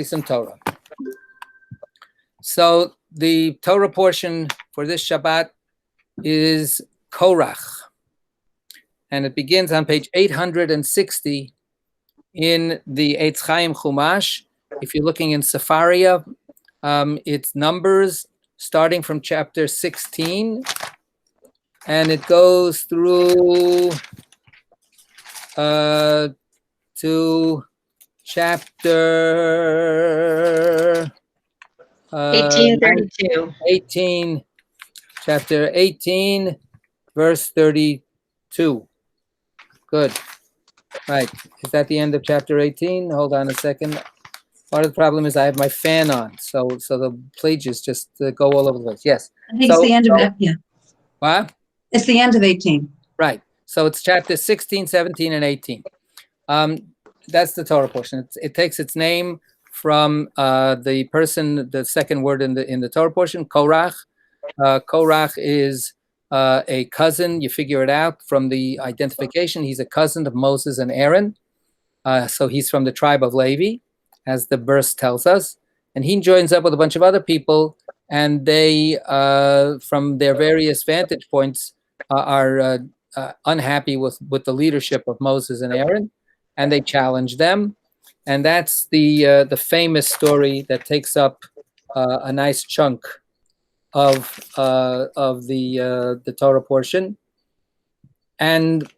some Torah. So the Torah portion for this Shabbat is Korach, and it begins on page 860 in the Eitz Chaim Chumash. If you're looking in Sefaria, it's Numbers starting from chapter 16, and it goes through to chapter 1832. Chapter 18, verse 32. Good. Right. Is that the end of chapter 18? Hold on a second. Part of the problem is I have my fan on, so the pages just go all over the place. Yes. I think it's the end of it. Yeah. What? It's the end of 18. Right. So it's chapter 16, 17, and 18. That's the Torah portion. It takes its name from the person, the second word in the Torah portion, Korach. Korach is a cousin. You figure it out from the identification. He's a cousin of Moses and Aaron. So he's from the tribe of Levi, as the verse tells us. And he joins up with a bunch of other people, and they, from their various vantage points, are unhappy with the leadership of Moses and Aaron, and they challenge them. And that's the famous story that takes up a nice chunk of the Torah portion. And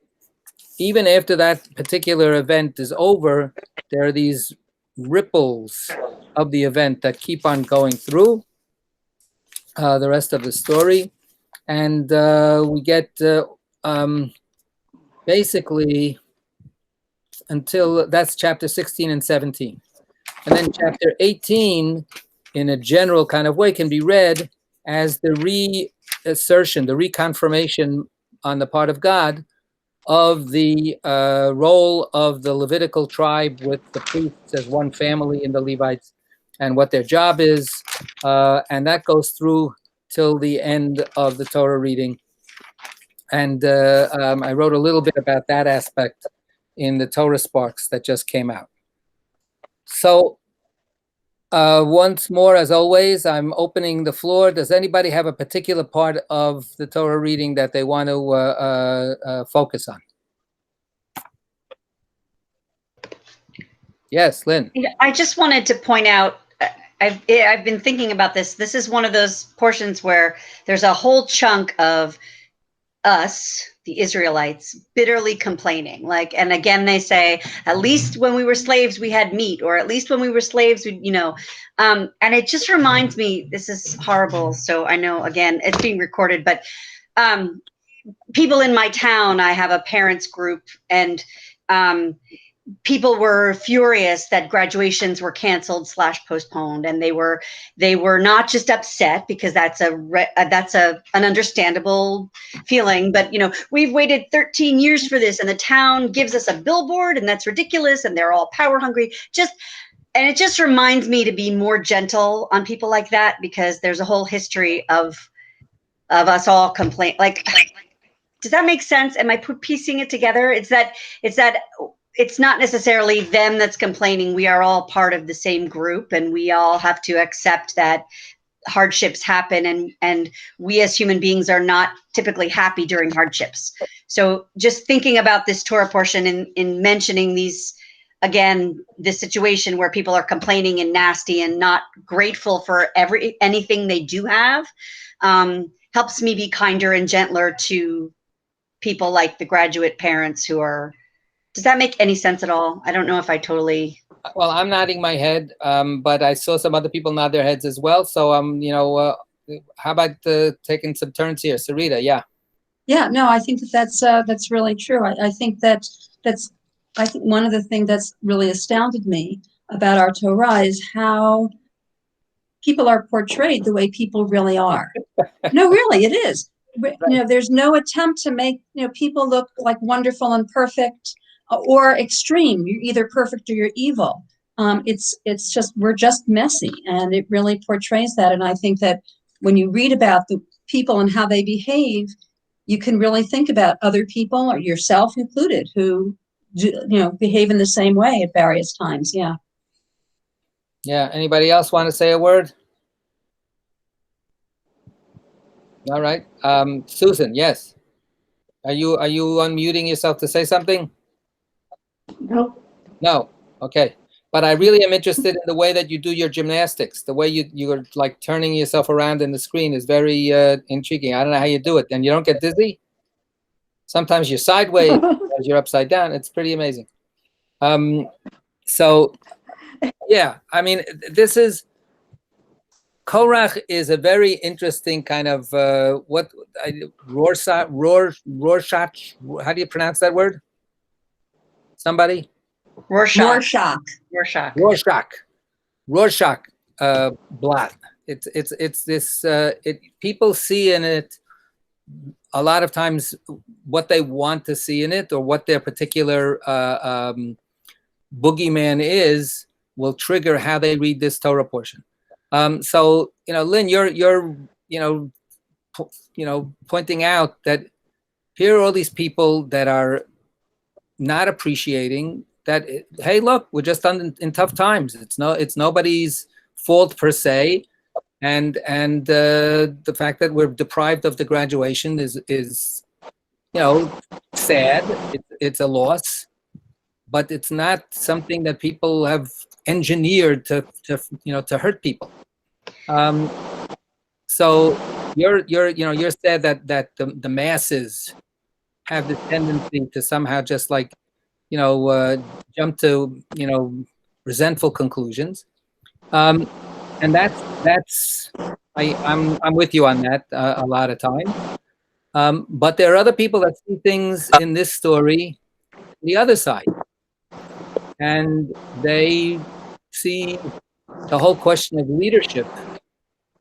even after that particular event is over, there are these ripples of the event that keep on going through the rest of the story. And we get basically until that's chapter 16 and 17. And then chapter 18, in a general kind of way, can be read as the reassertion, the reconfirmation on the part of God of the role of the Levitical tribe with the priests as one family in the Levites and what their job is. And that goes through till the end of the Torah reading. And I wrote a little bit about that aspect in the Torah Sparks that just came out. So once more, as always, I'm opening the floor. Does anybody have a particular part of the Torah reading that they want to focus on? Yes, Lynn. I just wanted to point out, I've been thinking about this. This is one of those portions where there's a whole chunk of us, the Israelites, bitterly complaining. Like, and again, they say, at least when we were slaves, we had meat, or at least when we were slaves, we, and it just reminds me, this is horrible. So I know, again, it's being recorded, but people in my town, I have a parents group, and people were furious that graduations were canceled / postponed, and they were not just upset because that's an understandable feeling, but we've waited 13 years for this, and the town gives us a billboard, and that's ridiculous, and they're all power hungry. And it just reminds me to be more gentle on people like that, because there's a whole history of us all complain. Like, does that make sense? Am I piecing it together? It's that it's not necessarily them that's complaining. We are all part of the same group, and we all have to accept that hardships happen, and we as human beings are not typically happy during hardships. So just thinking about this Torah portion in mentioning these, again, this situation where people are complaining and nasty and not grateful for anything they do have, helps me be kinder and gentler to people like the graduate parents who are. Does that make any sense at all? I don't know if I totally. Well, I'm nodding my head, but I saw some other people nod their heads as well. So, how about taking some turns here? Sarita, yeah. Yeah, no, I think that's really true. I think one of the things that's really astounded me about our Torah is how people are portrayed the way people really are. No, really, it is. Right. There's no attempt to make people look like wonderful and perfect. Or extreme. You're either perfect or you're evil. It's just, we're just messy, and it really portrays that. And I think that when you read about the people and how they behave, you can really think about other people, or yourself included, who behave in the same way at various times. Yeah. Yeah. Anybody else want to say a word? All right. Susan, yes. Are you unmuting yourself to say something? Nope. No. Okay. But I really am interested in the way that you do your gymnastics. The way you're like turning yourself around in the screen is very intriguing. I don't know how you do it. And you don't get dizzy? Sometimes you're sideways, sometimes you're upside down. It's pretty amazing. So, yeah, I mean, this is Korach is a very interesting kind of Rorschach. How do you pronounce that word? Somebody? Rorschach. Rorschach blot. It's this. People see in it a lot of times what they want to see in it, or what their particular boogeyman is, will trigger how they read this Torah portion. So Lynn, you're pointing out that here are all these people that are not appreciating that. Hey, look, we're just in tough times. It's nobody's fault per se, and the fact that we're deprived of the graduation is sad. It's a loss, but it's not something that people have engineered to hurt people. So you're sad that the masses have this tendency to somehow just like jump to resentful conclusions, and that's I'm with you on that a lot of times. But there are other people that see things in this story the other side, and they see the whole question of leadership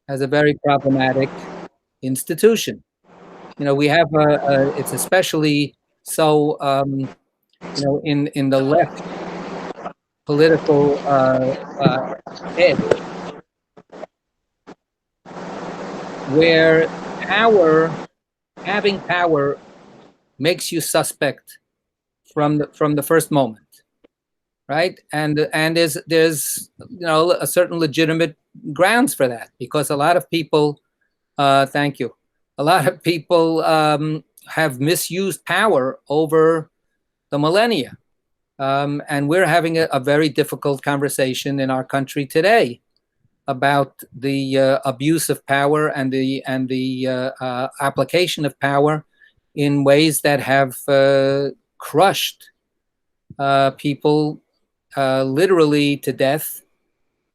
as a very problematic institution. We have it's especially so in the left political edge, where having power makes you suspect from the first moment, right? And there's a certain legitimate grounds for that, because a lot of people, thank you, a lot of people have misused power over the millennia, and we're having a very difficult conversation in our country today about the abuse of power and the application of power in ways that have crushed people literally to death,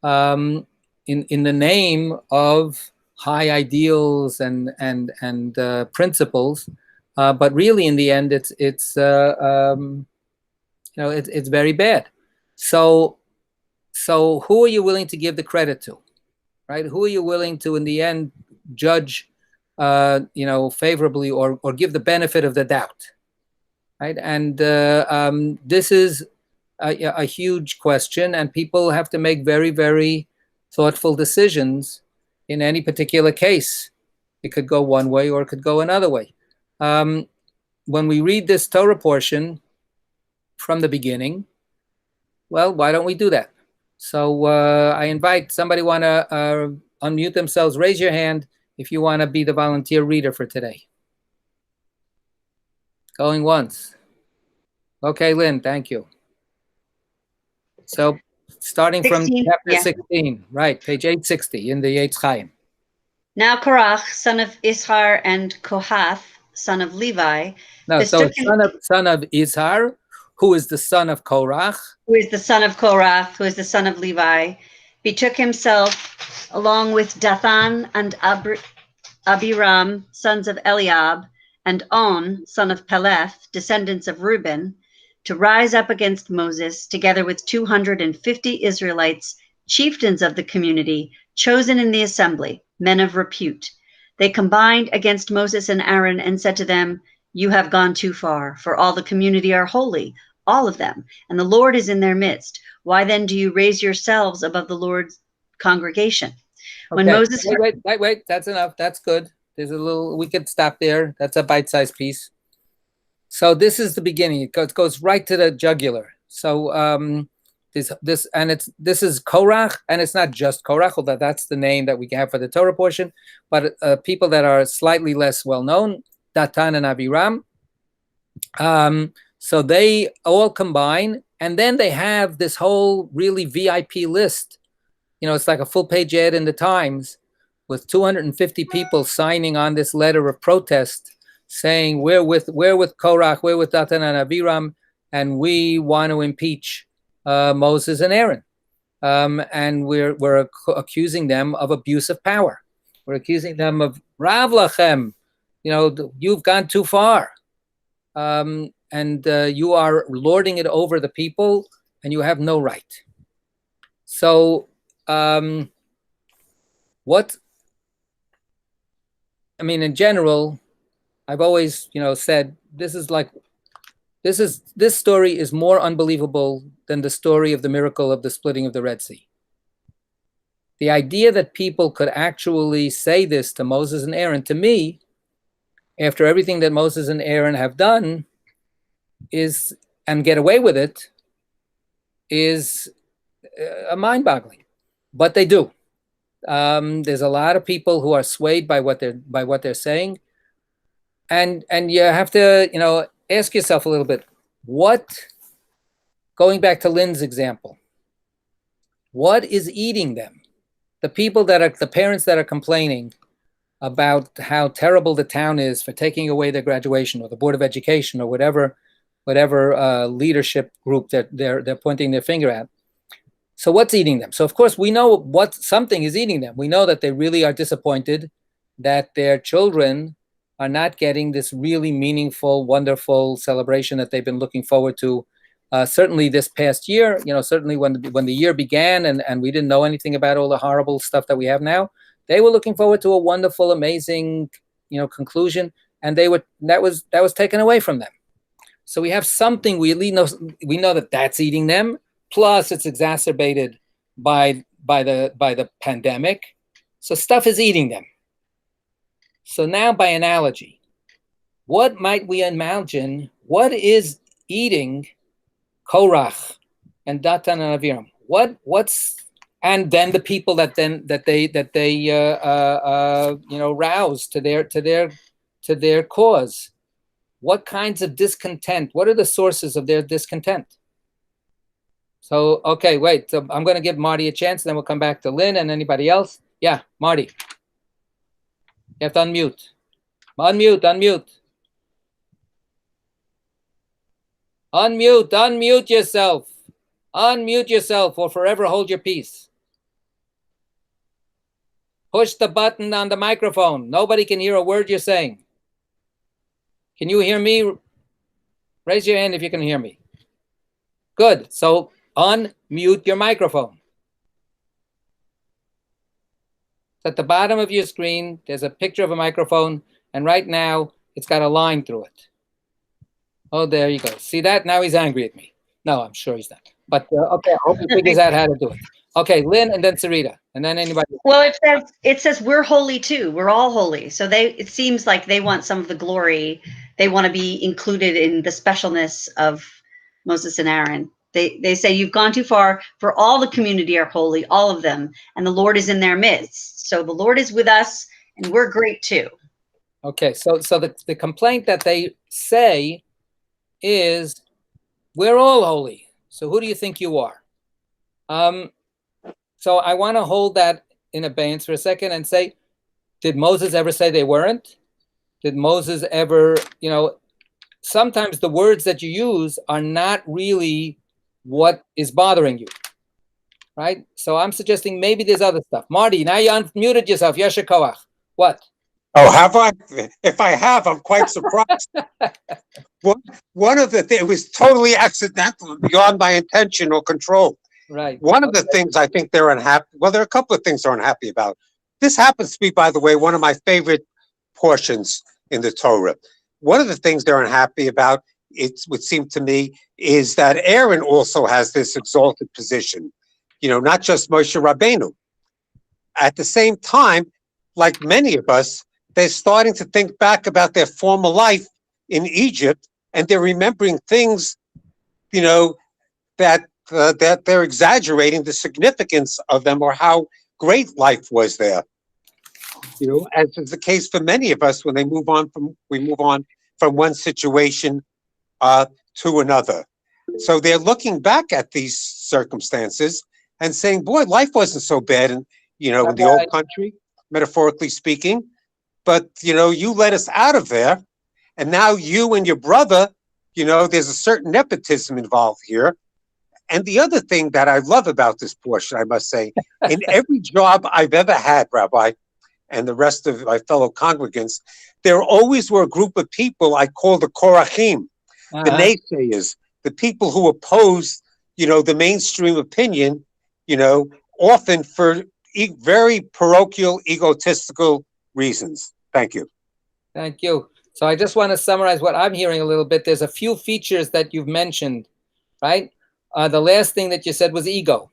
in the name of high ideals and principles, but really in the end it's very bad. So who are you willing to give the credit to, right? Who are you willing to in the end judge favorably, or give the benefit of the doubt, right? And this is a huge question, and people have to make very, very thoughtful decisions in any particular case. It could go one way or it could go another way. When we read this Torah portion from the beginning, well, why don't we do that? So I invite somebody want to unmute themselves, raise your hand if you want to be the volunteer reader for today. Going once. Okay, Lynn, thank you. So starting 16, from chapter yeah. 16, right, page 860 in the Eitz Chaim. Now Korach, son of Ishar, and Kohath, son of Levi. No, so it's son of Ishar, who is the son of Korach. Who is the son of Korach, who is the son of Levi, betook himself along with Dathan and Abiram, sons of Eliab, and On, son of Peleth, descendants of Reuben, to rise up against Moses, together with 250 Israelites, chieftains of the community, chosen in the assembly, men of repute. They combined against Moses and Aaron and said to them, "You have gone too far, for all the community are holy, all of them, and the Lord is in their midst. Why then do you raise yourselves above the Lord's congregation?" When Okay. Moses Wait, that's enough. That's good. There's a little, we could stop there. That's a bite-sized piece. So this is the beginning. It goes right to the jugular. So this is Korach, and it's not just Korach, although that's the name that we have for the Torah portion, but people that are slightly less well known, Datan and Abiram. So they all combine, and then they have this whole really VIP list. It's like a full-page ad in the Times with 250 people signing on this letter of protest, saying we're with Korach, we're with Datan and Abiram, and we want to impeach Moses and Aaron, and we're accusing them of abuse of power. We're accusing them of Rav Lachem. You've gone too far, and you are lording it over the people, and you have no right. So, in general, I've always, said this story is more unbelievable than the story of the miracle of the splitting of the Red Sea. The idea that people could actually say this to Moses and Aaron, to me, after everything that Moses and Aaron have done, and get away with it, is mind-boggling. But they do. There's a lot of people who are swayed by what they're saying, and you have to ask yourself a little bit, going back to Lynn's example, what is eating them? The parents that are complaining about how terrible the town is for taking away their graduation, or the Board of Education, or whatever leadership group that they're pointing their finger at. So what's eating them? So of course we know something is eating them. We know that they really are disappointed that their children are not getting this really meaningful, wonderful celebration that they've been looking forward to. Certainly this past year, certainly when the year began and we didn't know anything about all the horrible stuff that we have now, they were looking forward to a wonderful, amazing, conclusion, and that was taken away from them. So we have something we know that that's eating them. Plus, it's exacerbated by the pandemic. So stuff is eating them. So now, by analogy, what might we imagine? What is eating Korach and Datan and Abiram? And then the people that they rouse to their cause? What kinds of discontent? What are the sources of their discontent? So, okay, wait. So I'm going to give Marty a chance, and then we'll come back to Lynn and anybody else. Yeah, Marty. You have to unmute. Unmute. Unmute yourself. Unmute yourself or forever hold your peace. Push the button on the microphone. Nobody can hear a word you're saying. Can you hear me? Raise your hand if you can hear me. Good. So unmute your microphone. At the bottom of your screen, there's a picture of a microphone, and right now it's got a line through it. Oh, there you go. See that? Now he's angry at me. No, I'm sure he's not. But okay, I hope he figures out how to do it. Okay, Lynn, and then Sarita, and then anybody. Well, it says we're holy too. We're all holy. So it seems like they want some of the glory. They want to be included in the specialness of Moses and Aaron. They say you've gone too far. For all the community are holy, all of them, and the Lord is in their midst. So the Lord is with us, and we're great too. Okay, so the complaint that they say is, we're all holy. So who do you think you are? So I want to hold that in abeyance for a second and say, did Moses ever say they weren't? Did Moses ever, sometimes the words that you use are not really what is bothering you, right? So I'm suggesting maybe there's other stuff. Marty, now you unmuted yourself. Yasher Koach. What? Oh, have I? If I have, I'm quite surprised. One of the things, it was totally accidental and beyond my intention or control. Right. One of the things I think they're unhappy, well, there are a couple of things they're unhappy about. This happens to be, by the way, one of my favorite portions in the Torah. One of the things they're unhappy about, it would seem to me, is that Aaron also has this exalted position, not just Moshe Rabbeinu. At the same time, like many of us, they're starting to think back about their former life in Egypt, and they're remembering things, that that they're exaggerating the significance of them or how great life was there. You know, as is the case for many of us when we move on from one situation to another. So they're looking back at these circumstances and saying, "Boy, life wasn't so bad in in the old country, metaphorically speaking. But you let us out of there, and now you and your brother, there's a certain nepotism involved here." And the other thing that I love about this portion, I must say, in every job I've ever had, Rabbi, and the rest of my fellow congregants, there always were a group of people I call the Korachim, the naysayers, the people who oppose, the mainstream opinion, often for very parochial, egotistical reasons. Thank you. Thank you. So I just want to summarize what I'm hearing a little bit. There's a few features that you've mentioned, right? The last thing that you said was ego.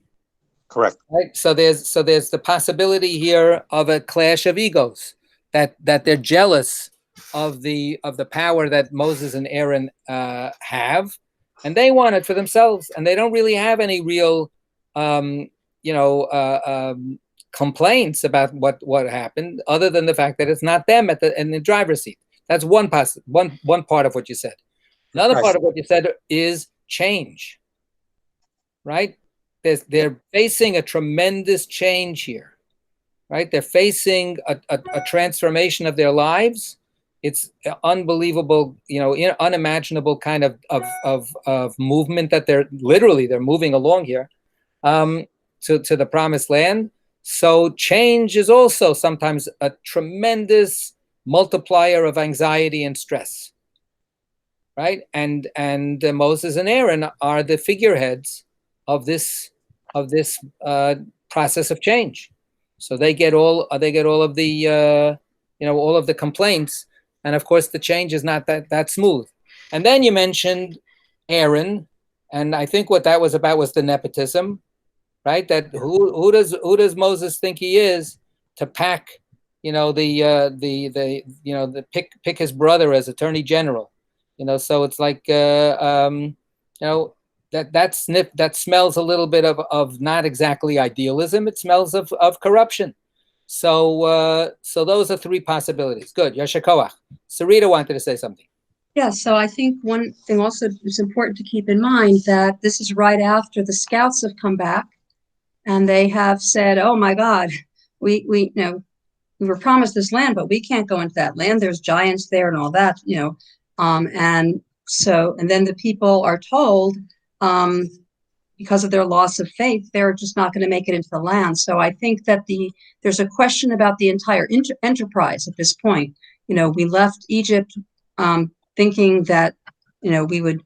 Correct. Right. So there's the possibility here of a clash of egos, that they're jealous of the power that Moses and Aaron have, and they want it for themselves, and they don't really have any real complaints about what happened, other than the fact that it's not them in the driver's seat. That's one part of what you said. Another part of what you said is change. Right? They're facing a tremendous change here, right? They're facing a transformation of their lives. It's unbelievable, unimaginable kind of movement that they're moving along here to the promised land. So change is also sometimes a tremendous multiplier of anxiety and stress, right? And Moses and Aaron are the figureheads of this process of change. So they get all of the all of the complaints, and of course the change is not that smooth. And then you mentioned Aaron, and I think what that was about was the nepotism, right? That who does Moses think he is to pack pick his brother as attorney general, so it's like that smells a little bit of not exactly idealism. It smells of corruption. So those are three possibilities. Good. Yasher Koach. Sarita wanted to say something. Yeah, so I think one thing also is important to keep in mind that this is right after the scouts have come back and they have said, "Oh my God, we were promised this land, but we can't go into that land. There's giants there and all that, and then the people are told, because of their loss of faith, they're just not going to make it into the land." So I think that there's a question about the entire enterprise at this point. We left Egypt thinking that, we would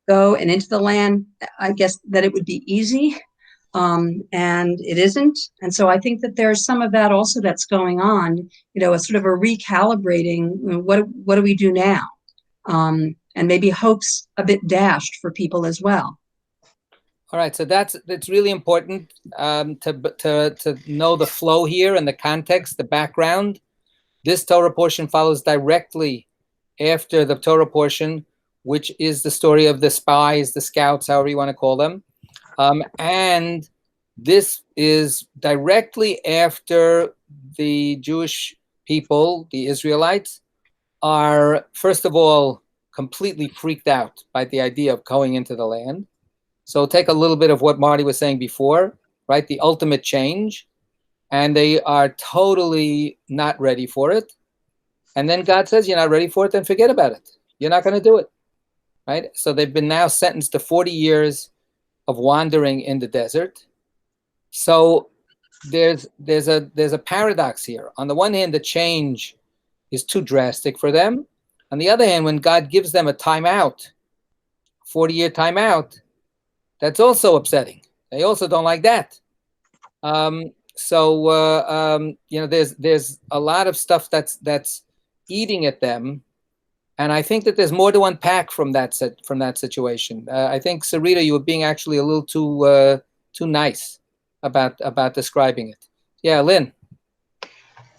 go and into the land. I guess that it would be easy, and it isn't. And so I think that there's some of that also that's going on, a sort of a recalibrating. What do we do now? And maybe hope's a bit dashed for people as well. All right, so it's really important to know the flow here and the context, the background. This Torah portion follows directly after the Torah portion, which is the story of the spies, the scouts, however you want to call them. And this is directly after the Jewish people, the Israelites, are, first of all, completely freaked out by the idea of going into the land. So take a little bit of what Marty was saying before, right? The ultimate change. And they are totally not ready for it. And then God says, "You're not ready for it, then forget about it. You're not going to do it." Right? So they've been now sentenced to 40 years of wandering in the desert. So there's a paradox here. On the one hand, the change is too drastic for them. On the other hand, when God gives them a timeout, 40-year timeout, that's also upsetting. They also don't like that. There's a lot of stuff that's eating at them, and I think that there's more to unpack from that situation. I think, Sarita, you were being actually a little too nice about describing it. Yeah, Lynn.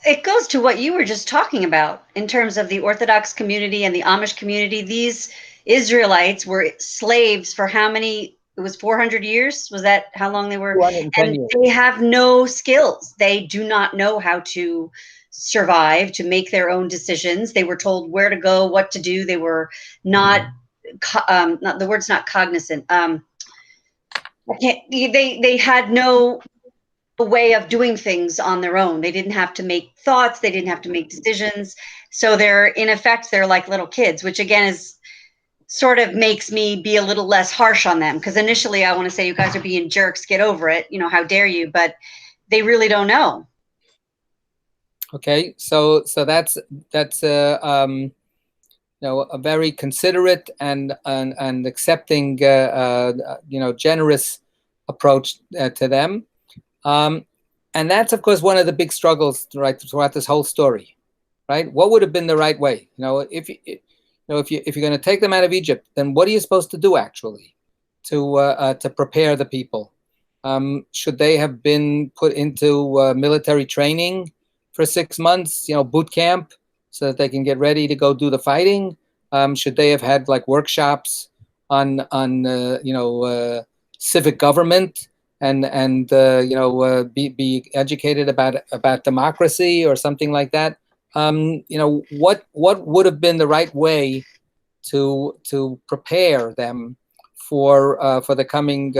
It goes to what you were just talking about in terms of the Orthodox community and the Amish community. These Israelites were slaves for how many it was 400 years. Was that how long they were? 210 And years. they have no skills. They do not know how to survive, to make their own decisions. They were told where to go, what to do. They were not, not the word's not cognizant. They had no way of doing things on their own. They didn't have to make thoughts. They didn't have to make decisions. So they're, in effect, they're like little kids, which again is sort of makes me be a little less harsh on them. Because initially I want to say, you guys are being jerks, get over it. You know, how dare you? But they really don't know. Okay, so that's you know, a very considerate and accepting you know, generous approach to them, and that's of course one of the big struggles, right, throughout this whole story, right? What would have been the right way? You know, if you're going to take them out of Egypt, then what are you supposed to do actually to prepare the people? Should they have been put into military training for 6 months, you know, boot camp, so that they can get ready to go do the fighting? Should they have had like workshops on you know, civic government and you know, be educated about democracy or something like that? You know, what would have been the right way to prepare them for the coming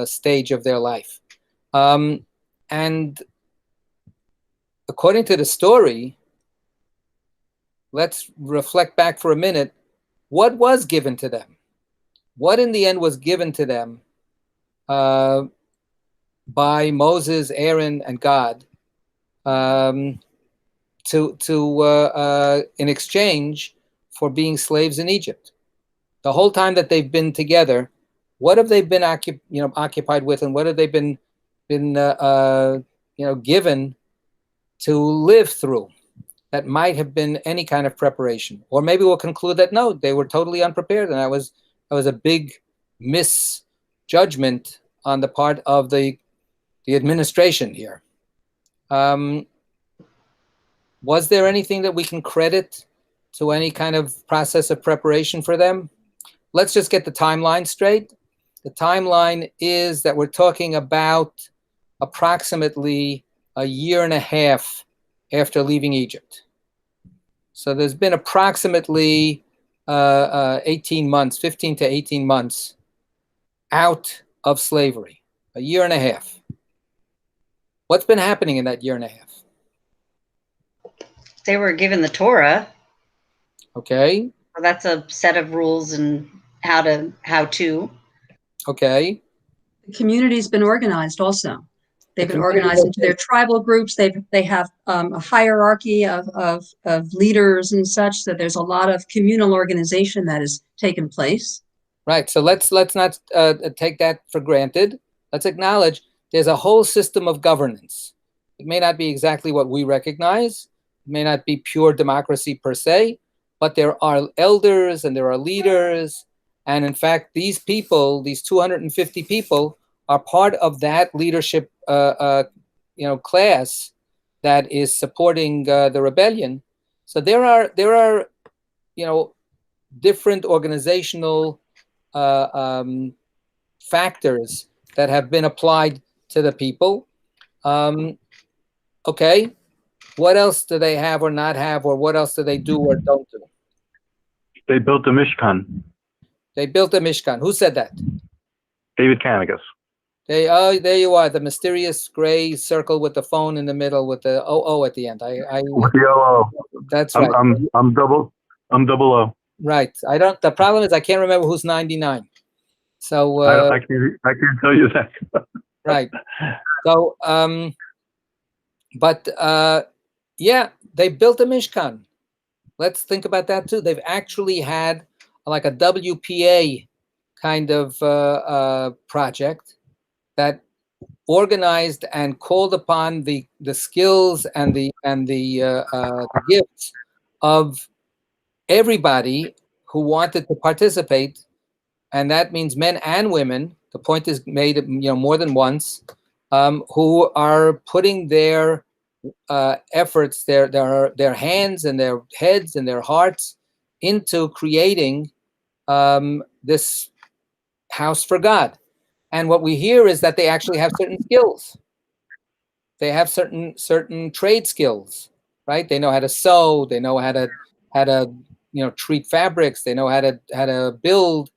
stage of their life? And according to the story, let's reflect back for a minute. What was given to them? What in the end was given to them by Moses, Aaron, and God in exchange for being slaves in Egypt? The whole time that they've been together, what have they been occupied with, and what have they been you know, given to live through that might have been any kind of preparation? Or maybe we'll conclude that no, they were totally unprepared, and that was a big misjudgment on the part of the administration here. Was there anything that we can credit to any kind of process of preparation for them? Let's just get the timeline straight. The timeline is that we're talking about approximately a year and a half after leaving Egypt. So there's been approximately 18 months, 15 to 18 months out of slavery, a year and a half. What's been happening in that year and a half? They were given the Torah. Okay. Well, that's a set of rules and how to. Okay. The community's been organized also. They've been organized into their tribal groups. They have a hierarchy of leaders and such, that there's a lot of communal organization that has taken place. Right. So let's not take that for granted. Let's acknowledge there's a whole system of governance. It may not be exactly what we recognize. It may not be pure democracy per se, but there are elders and there are leaders. And in fact, these people, these 250 people, are part of that leadership you know, class that is supporting the rebellion. So there are you know, different organizational factors that have been applied to the people. Okay, what else do they have or not have, or what else do they do or don't do? They built a Mishkan. They built a Mishkan. Who said that? David Kanagas. Oh, there you are, the mysterious gray circle with the phone in the middle with the OO at the end. With the OO. That's right. I'm double O. Right. I don't. The problem is I can't remember who's 99. So I can tell you that. right. So but yeah, they built a Mishkan. Let's think about that too. They've actually had like a WPA kind of project that organized and called upon the skills and the gifts of everybody who wanted to participate, and that means men and women. The point is made, you know, more than once, who are putting their efforts, their hands and their heads and their hearts into creating this house for God. And what we hear is that they actually have certain skills. They have certain trade skills, right? They know how to sew. They know how to treat fabrics. They know how to build.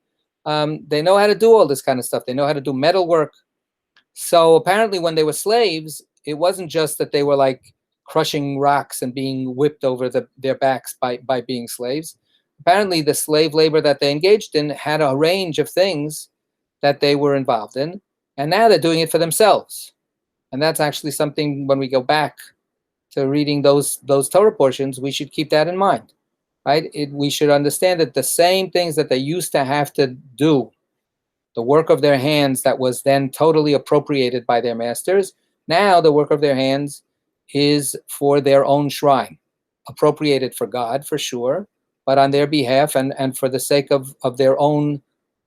They know how to do all this kind of stuff. They know how to do metal work. So apparently, when they were slaves, it wasn't just that they were like crushing rocks and being whipped over their backs by being slaves. Apparently, the slave labor that they engaged in had a range of things that they were involved in, and now they're doing it for themselves. And that's actually something, when we go back to reading those Torah portions, we should keep that in mind, right? We should understand that the same things that they used to have to do, the work of their hands that was then totally appropriated by their masters, now the work of their hands is for their own shrine, appropriated for God, for sure, but on their behalf and for the sake of their own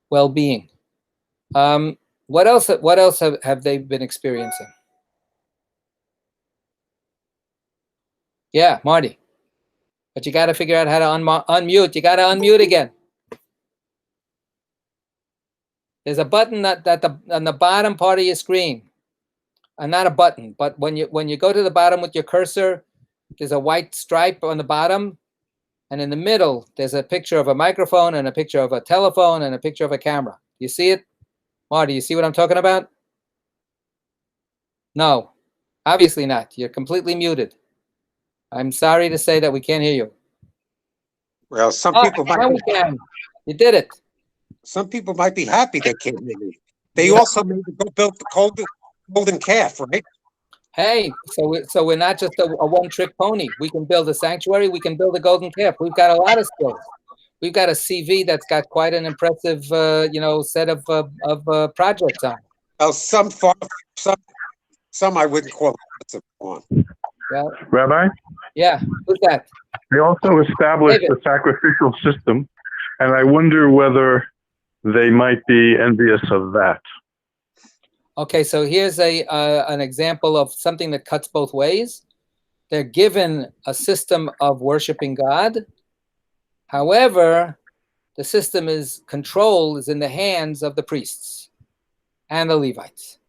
well-being. What else have they been experiencing? Yeah, Marty. But you got to figure out how to unmute. You got to unmute again. There's a button on the bottom part of your screen. Not a button, but when you go to the bottom with your cursor, there's a white stripe on the bottom, and in the middle there's a picture of a microphone and a picture of a telephone and a picture of a camera. You see it? Marty, you see what I'm talking about? No, obviously not. You're completely muted. I'm sorry to say that we can't hear you. Well, some people now might. we can. You did it. Some people might be happy they can't hear me. They also maybe go build the golden calf, right? Hey, so we're not just a one-trick pony. We can build a sanctuary. We can build a golden calf. We've got a lot of skills. We've got a CV that's got quite an impressive, set of projects on. Well, some I wouldn't call it on. Yeah. Rabbi, Yeah. Who's that? they also established David. a sacrificial system, and I wonder whether they might be envious of that. Okay, so here's an example of something that cuts both ways. They're given a system of worshiping God. However, the system is in the hands of the priests and the Levites.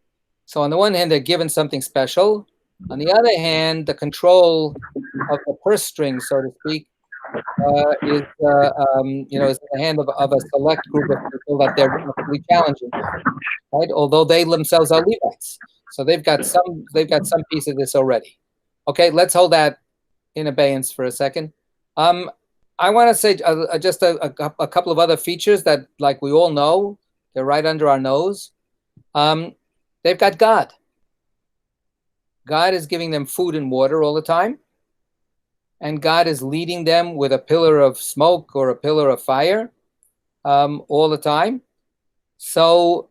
So on the one hand, they're given something special. On the other hand, the control of the purse string, so to speak, is in the hand of a select group of people that they're really challenging, right? Although they themselves are Levites, so they've got some piece of this already. Okay, let's hold that in abeyance for a second. I want to say just a couple of other features that, like we all know, they're right under our nose. They've got God. God is giving them food and water all the time. And God is leading them with a pillar of smoke or a pillar of fire all the time. So,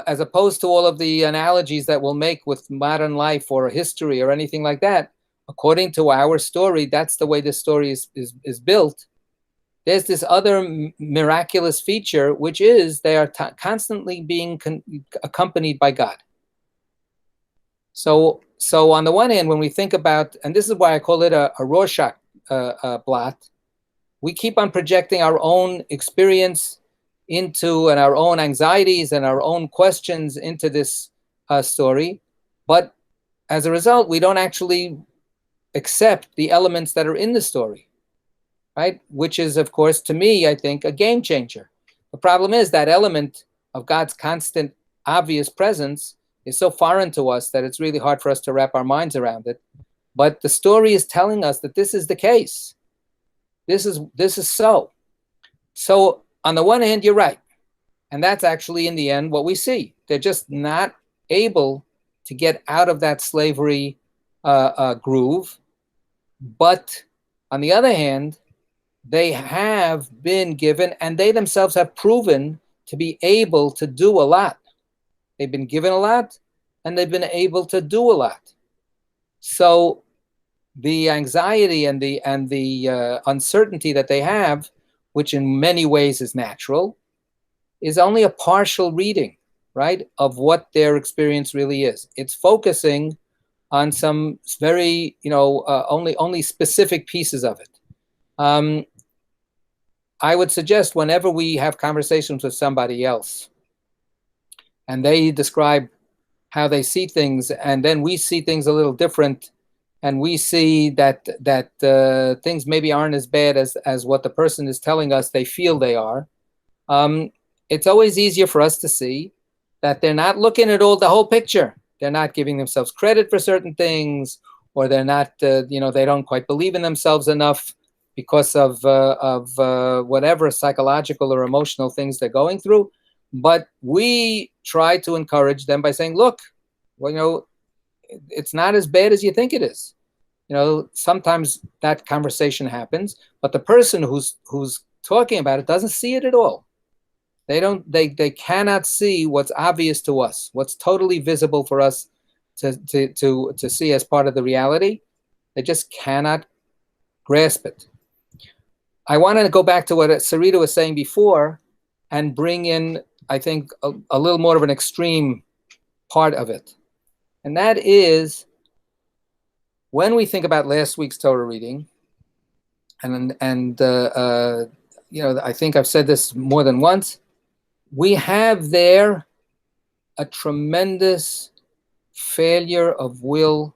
as opposed to all of the analogies that we'll make with modern life or history or anything like that, according to our story, that's the way this story is built. There's this other miraculous feature, which is they are constantly being accompanied by God. So on the one hand, when we think about, and this is why I call it a Rorschach blot, we keep on projecting our own experience into, and our own anxieties and our own questions into this story. But as a result, we don't actually accept the elements that are in the story, right? Which is, of course, to me, I think, a game changer. The problem is that element of God's constant, obvious presence is so foreign to us that it's really hard for us to wrap our minds around it. But the story is telling us that this is the case. This is so. So on the one hand, you're right. And that's actually, in the end, what we see. They're just not able to get out of that slavery groove. But on the other hand, they have been given, and they themselves have proven to be able to do a lot. They've been given a lot, and they've been able to do a lot. So the anxiety and the uncertainty that they have, which in many ways is natural, is only a partial reading, right, of what their experience really is. It's focusing on some very, only specific pieces of it. I would suggest whenever we have conversations with somebody else, and they describe how they see things, and then we see things a little different, and we see that things maybe aren't as bad as what the person is telling us they feel they are. It's always easier for us to see that they're not looking at the whole picture. They're not giving themselves credit for certain things, or they're not, they don't quite believe in themselves enough because of whatever psychological or emotional things they're going through. But we try to encourage them by saying, look, well, it's not as bad as you think it is. Sometimes that conversation happens, but the person who's talking about it doesn't see it at all. They cannot see what's obvious to us, what's totally visible for us to see as part of the reality. They just cannot grasp it. I wanted to go back to what Sarita was saying before and bring in, I think, a little more of an extreme part of it. And that is, when we think about last week's Torah reading, and I think I've said this more than once, we have there a tremendous failure of will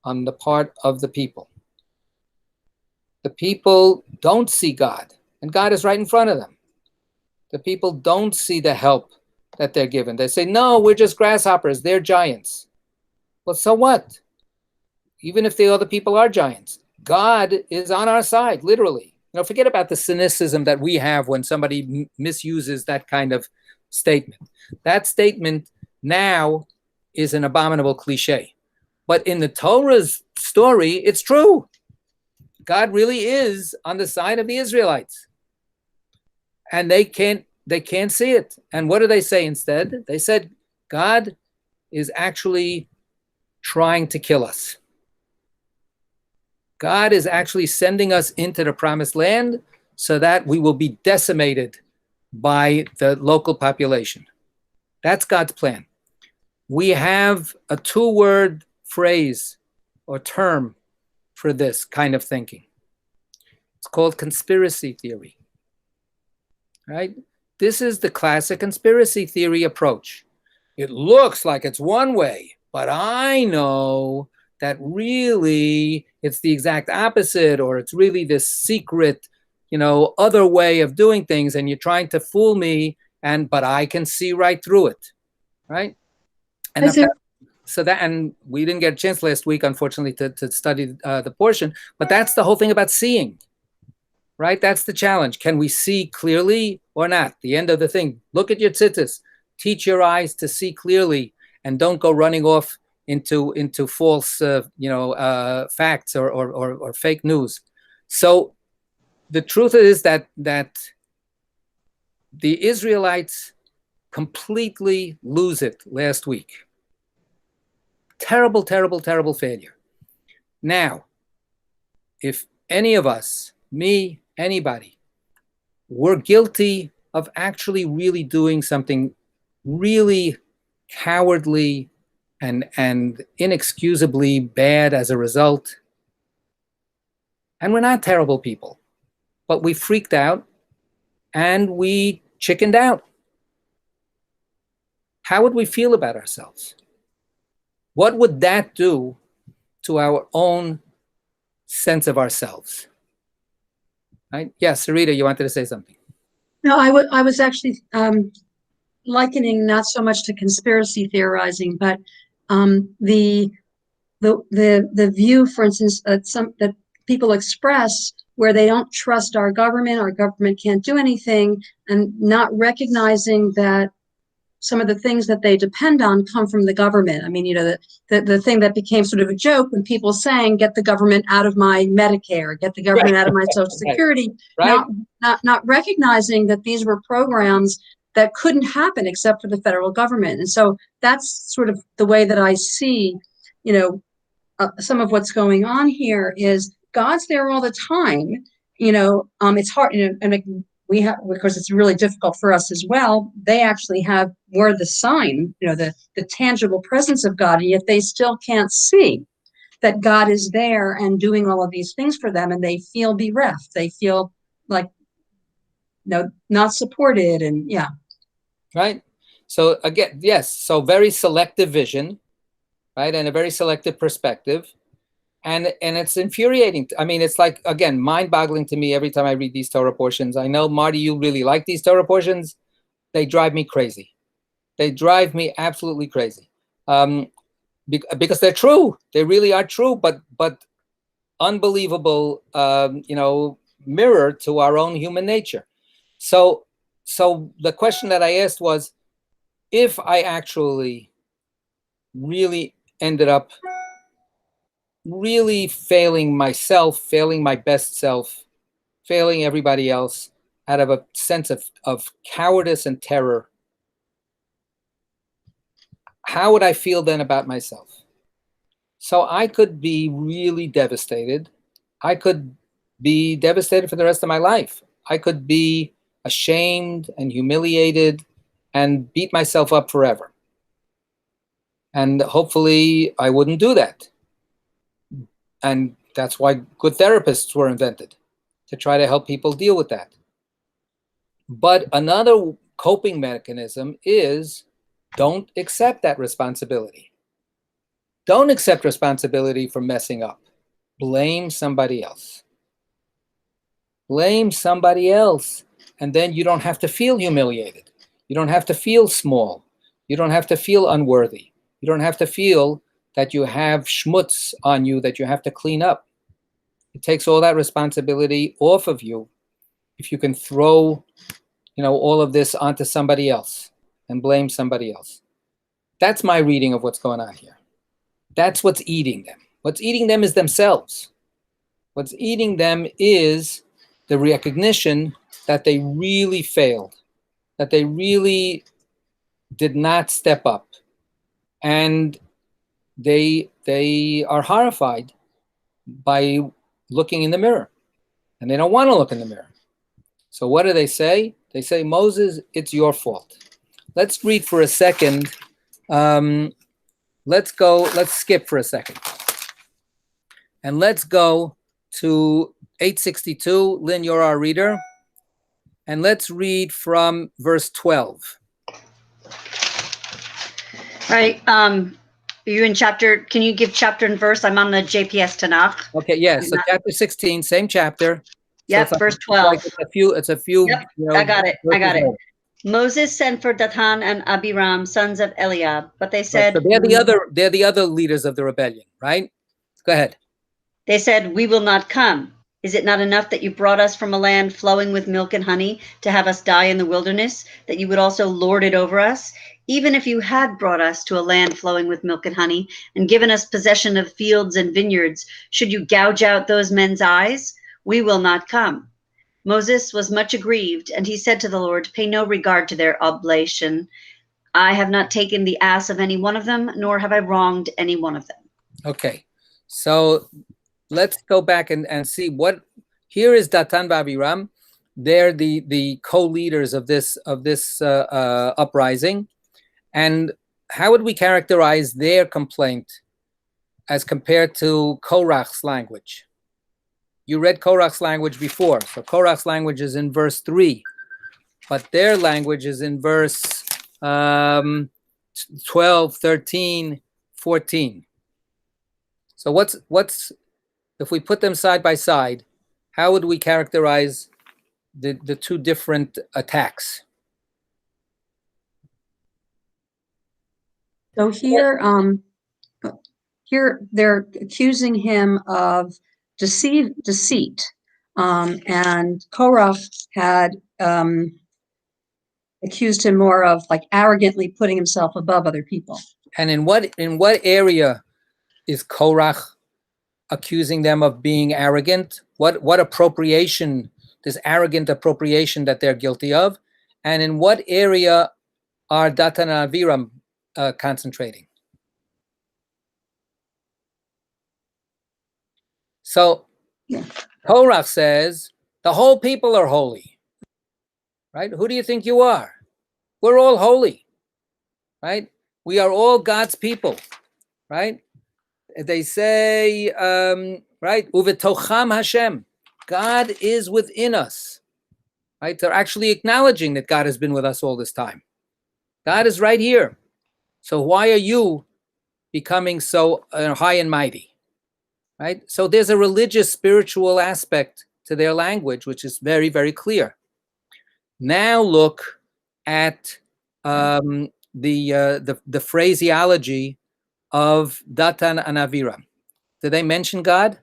on the part of the people. The people don't see God, and God is right in front of them. The people don't see the help that they're given. They say, no, we're just grasshoppers, they're giants. Well, so what? Even if the other people are giants, God is on our side, literally. Forget about the cynicism that we have when somebody misuses that kind of statement. That statement now is an abominable cliche. But in the Torah's story, it's true. God really is on the side of the Israelites. And they can't see it. And what do they say instead? They said, God is actually trying to kill us. God is actually sending us into the promised land so that we will be decimated by the local population. That's God's plan. We have a 2-word phrase or term for this kind of thinking. It's called conspiracy theory. Right? This is the classic conspiracy theory approach. It looks like it's one way, but I know that really it's the exact opposite, or it's really this secret, other way of doing things, and you're trying to fool me, but I can see right through it, right? And and we didn't get a chance last week, unfortunately, to study the portion, but that's the whole thing about seeing, right? That's the challenge. Can we see clearly or not? The end of the thing. Look at your tzitzis. Teach your eyes to see clearly, and don't go running off into false, facts or fake news. So the truth is that the Israelites completely lose it last week. Terrible, terrible, terrible failure. Now, if any of us, me, anybody, were guilty of actually really doing something really cowardly and inexcusably bad as a result, and we're not terrible people, but we freaked out and we chickened out, how would we feel about ourselves? What would that do to our own sense of ourselves? Right? Yes, Sarita, you wanted to say something. No, I was actually likening not so much to conspiracy theorizing, but the view, for instance, that people express where they don't trust our government can't do anything, and not recognizing that some of the things that they depend on come from the government. I mean, the thing that became sort of a joke when people saying, get the government out of my Medicare, get the government out of my Social Security, right. Not recognizing that these were programs that couldn't happen except for the federal government. And so that's sort of the way that I see, some of what's going on here is God's there all the time. It's hard, and we have, because it's really difficult for us as well. They actually have more the sign, the tangible presence of God, and yet they still can't see that God is there and doing all of these things for them, and they feel bereft. They feel like not supported, and yeah. Right. So again, yes, so very selective vision, right? And a very selective perspective. And it's infuriating. I mean, it's like, again, mind-boggling to me every time I read these Torah portions. I know, Marty, you really like these Torah portions. They drive me crazy. They drive me absolutely crazy. Because they're true. They really are true, but unbelievable, mirror to our own human nature. So the question that I asked was, if I actually really ended up really failing myself, failing my best self, failing everybody else out of a sense of cowardice and terror, how would I feel then about myself? So I could be really devastated. I could be devastated for the rest of my life. I could be ashamed and humiliated and beat myself up forever. And hopefully I wouldn't do that. And that's why good therapists were invented, to try to help people deal with that. But another coping mechanism is don't accept that responsibility. Don't accept responsibility for messing up. Blame somebody else. Blame somebody else. And then you don't have to feel humiliated. You don't have to feel small. You don't have to feel unworthy. You don't have to feel that you have schmutz on you that you have to clean up. It takes all that responsibility off of you if you can throw, all of this onto somebody else and blame somebody else. That's my reading of what's going on here. That's what's eating them. What's eating them is themselves. What's eating them is the recognition that they really failed, that they really did not step up. And they are horrified by looking in the mirror, and they don't want to look in the mirror. So what do? They say, Moses, it's your fault. Let's read for a second. Let's skip for a second. And let's go to 862. Lynn, you're our reader. And let's read from verse 12. All right. Are you in chapter? Can you give chapter and verse? I'm on the JPS Tanakh. Okay, yes. So chapter 16, same chapter. Yep, so verse 12. It's a few. Yep, I got it. Moses sent for Dathan and Abiram, sons of Eliab, but they said, right, so they're the other leaders of the rebellion, right? Go ahead. They said, we will not come. Is it not enough that you brought us from a land flowing with milk and honey to have us die in the wilderness, that you would also lord it over us? Even if you had brought us to a land flowing with milk and honey and given us possession of fields and vineyards, should you gouge out those men's eyes? We will not come. Moses was much aggrieved, and he said to the Lord, pay no regard to their oblation. I have not taken the ass of any one of them, nor have I wronged any one of them. Okay, so let's go back and see what, here is Datan Abiram. They're the co-leaders of this uprising. And how would we characterize their complaint as compared to Korach's language? You read Korach's language before. So Korach's language is in verse 3, but their language is in verse 12, 13, 14. So what's if we put them side by side, how would we characterize the two different attacks? So here they're accusing him of deceit, and Korach had accused him more of like arrogantly putting himself above other people. And in what area is Korach accusing them of being arrogant? What appropriation, this arrogant appropriation that they're guilty of? And in what area are Datan and Abiram concentrating? So Korach says the whole people are holy, right? Who do you think you are? We're all holy, right? We are all God's people, right? They say, right? Uvetocham Hashem, God is within us, right? They're actually acknowledging that God has been with us all this time. God is right here. So why are you becoming so high and mighty? Right? So there's a religious, spiritual aspect to their language, which is very, very clear. Now look at the phraseology of Datan and Avira. Did they mention God?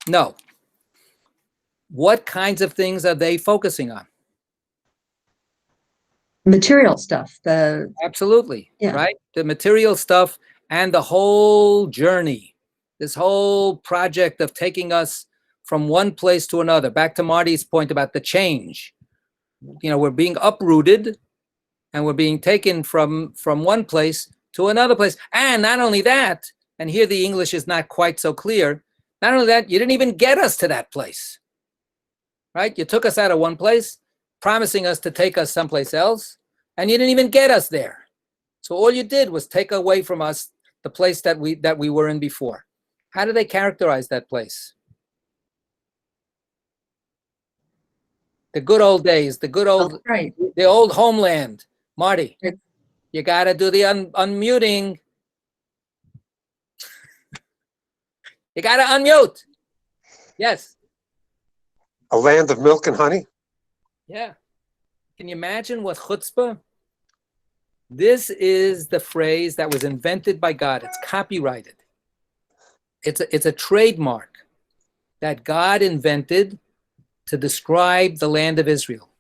No. What kinds of things are they focusing on? Material stuff. Absolutely, Yeah. right? The material stuff and the whole journey, this whole project of taking us from one place to another. Back to Marty's point about the change. We're being uprooted and we're being taken from one place to another place. And not only that, and here the English is not quite so clear, not only that, you didn't even get us to that place, right? You took us out of one place, promising us to take us someplace else, and you didn't even get us there. So all you did was take away from us the place that we were in before. How do they characterize that place? The good old days, the old homeland. Marty, you got to do the unmuting. You got to unmute. Yes. A land of milk and honey? Yeah. Can you imagine what chutzpah? This is the phrase that was invented by God. It's copyrighted. It's a trademark that God invented to describe the land of Israel.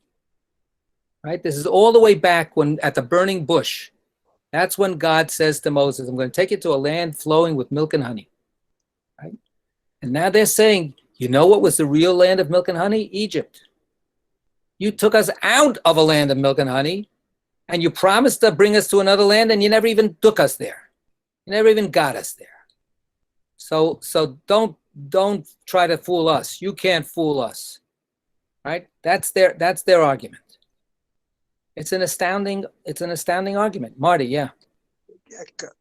Right? This is all the way back when at the burning bush. That's when God says to Moses, I'm going to take you to a land flowing with milk and honey. Right? And now they're saying, you know what was the real land of milk and honey? Egypt. You took us out of a land of milk and honey, and you promised to bring us to another land, and you never even took us there. You never even got us there. So don't try to fool us. You can't fool us. Right? That's their argument. It's an astounding argument. Marty, yeah.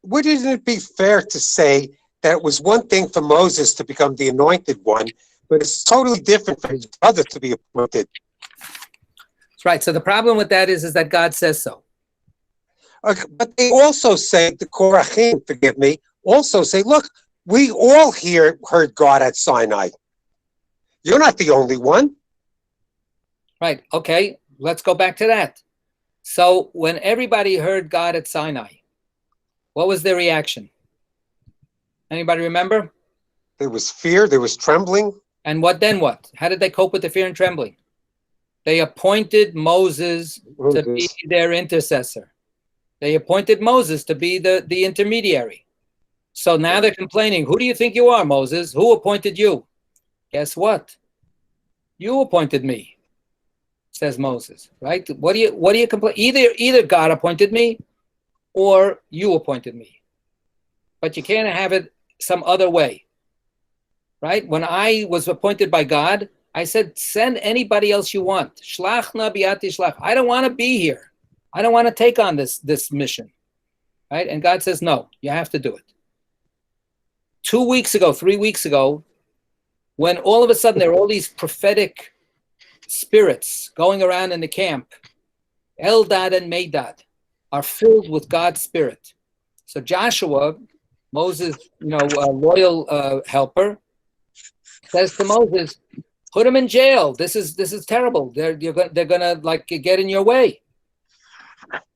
Wouldn't it be fair to say that it was one thing for Moses to become the anointed one, but it's totally different for his brother to be appointed? That's right. So the problem with that is that God says so. But they also say, the Korachim, forgive me, also say, look, we all here heard God at Sinai. You're not the only one. Right. Okay. Let's go back to that. So when everybody heard God at Sinai, what was their reaction? Anybody remember? There was fear. There was trembling. And then what? How did they cope with the fear and trembling? They appointed Moses to be their intercessor. They appointed Moses to be the intermediary. So now they're complaining. Who do you think you are, Moses? Who appointed you? Guess what? You appointed me, says Moses. Right? What do you complain? Either God appointed me, or you appointed me. But you can't have it some other way. Right? When I was appointed by God, I said, send anybody else you want. Shlach na biati shlach. I don't want to be here. I don't want to take on this mission. Right? And God says, no, you have to do it. 3 weeks ago, when all of a sudden there are all these prophetic spirits going around in the camp, Eldad and Medad are filled with God's spirit. So Joshua, Moses, loyal helper, says to Moses, put him in jail. This is terrible. They're gonna like get in your way.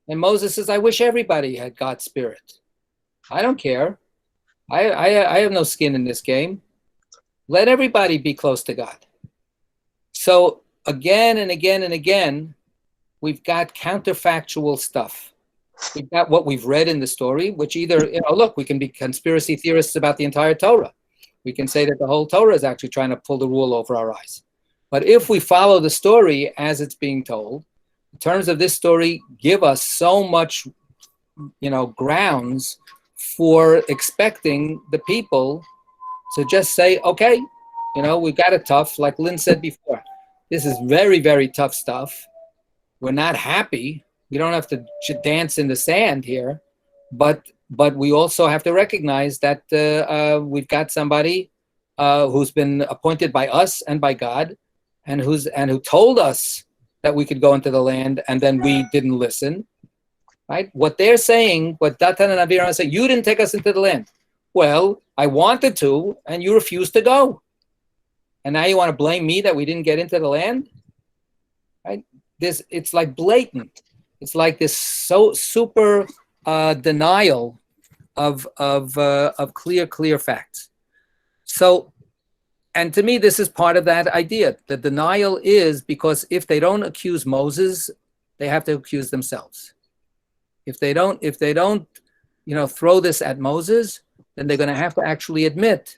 And Moses says, I wish everybody had God's spirit. I don't care. I have no skin in this game. Let everybody be close to God. So again and again and again, we've got counterfactual stuff. We've got what we've read in the story, which either, look, we can be conspiracy theorists about the entire Torah. We can say that the whole Torah is actually trying to pull the wool over our eyes. But if we follow the story as it's being told, the terms of this story give us so much, grounds for expecting the people to just say, okay, we've got it tough. Like Lynn said before, this is very, very tough stuff. We're not happy. We don't have to dance in the sand here, but we also have to recognize that we've got somebody who's been appointed by us and by God, and who told us that we could go into the land, and then we didn't listen. Right? What they're saying, what Datan and Abiram are saying, you didn't take us into the land. Well, I wanted to, and you refused to go. And now you want to blame me that we didn't get into the land? Right? It's like blatant. It's like this so super denial of clear facts. So, and to me, this is part of that idea. The denial is because if they don't accuse Moses, they have to accuse themselves. If they don't, throw this at Moses, then they're going to have to actually admit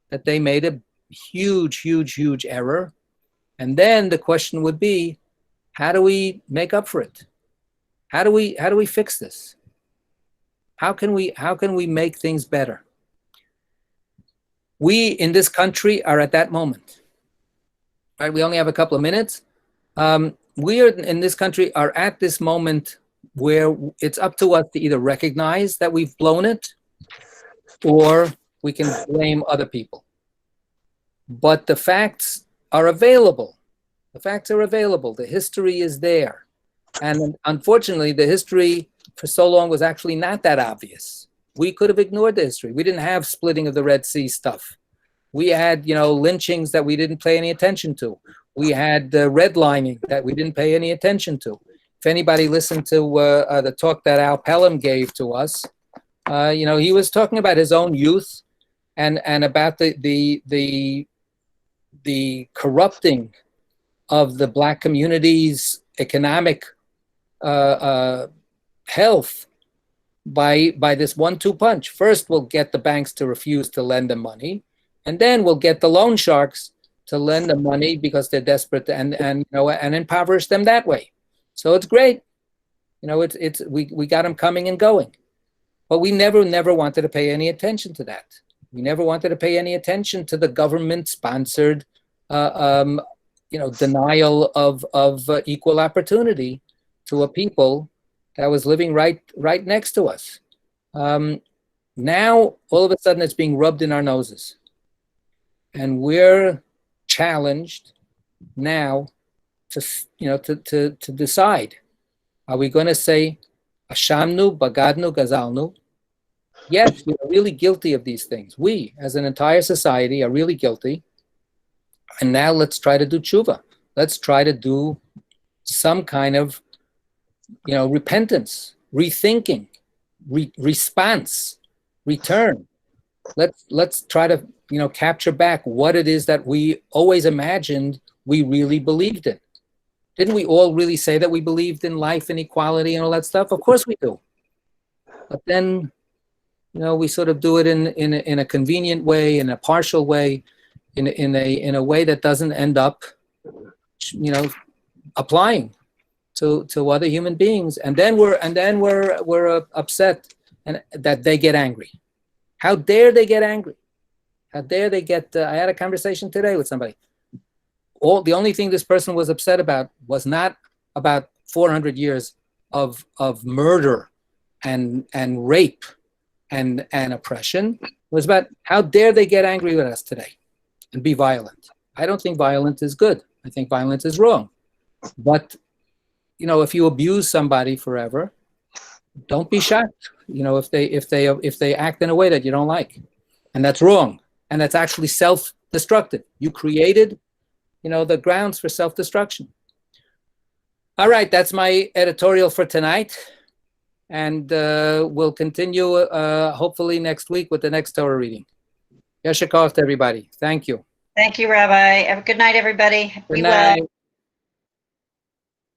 that they made a huge error. And then the question would be, how do we make up for it? How do we fix this? How can we make things better? We in this country are at that moment. Right? We only have a couple of minutes. We are in this country are at this moment where it's up to us to either recognize that we've blown it, or we can blame other people. But the facts are available. The facts are available. The history is there. And unfortunately, the history for so long was actually not that obvious. We could have ignored the history. We didn't have splitting of the Red Sea stuff. We had, lynchings that we didn't pay any attention to. We had redlining that we didn't pay any attention to. If anybody listened to the talk that Al Pelham gave to us, he was talking about his own youth and about the corrupting of the Black community's economic health by this 1-2 punch. First, we'll get the banks to refuse to lend them money, and then we'll get the loan sharks to lend them money because they're desperate and impoverish them that way. So it's great, we got them coming and going, but we never wanted to pay any attention to that. We never wanted to pay any attention to the government-sponsored, denial of equal opportunity to a people that was living right next to us. Now, all of a sudden, it's being rubbed in our noses, and we're challenged now to decide: are we going to say, "Ashamnu, bagadnu, gazalnu"? Yes, we are really guilty of these things. We, as an entire society, are really guilty. And now let's try to do tshuva. Let's try to do some kind of, repentance, rethinking, response, return. Let's try to, capture back what it is that we always imagined we really believed in. Didn't we all really say that we believed in life and equality and all that stuff? Of course we do. But then, we sort of do it in a convenient way, in a partial way, in a way that doesn't end up, applying to other human beings, and then we're upset and that they get angry. How dare they get angry? How dare they get? I had a conversation today with somebody. The only thing this person was upset about was not about 400 years of murder and rape and oppression. It was about how dare they get angry with us today and be violent. I don't think violence is good. I think violence is wrong. But if you abuse somebody forever, don't be shocked. If they act in a way that you don't like, and that's wrong, and that's actually self-destructive. You created, the grounds for self-destruction. All right, that's my editorial for tonight, and we'll continue hopefully next week with the next Torah reading. Yashar Koach to everybody. Thank you. Thank you, Rabbi. Have a good night, everybody. Good night.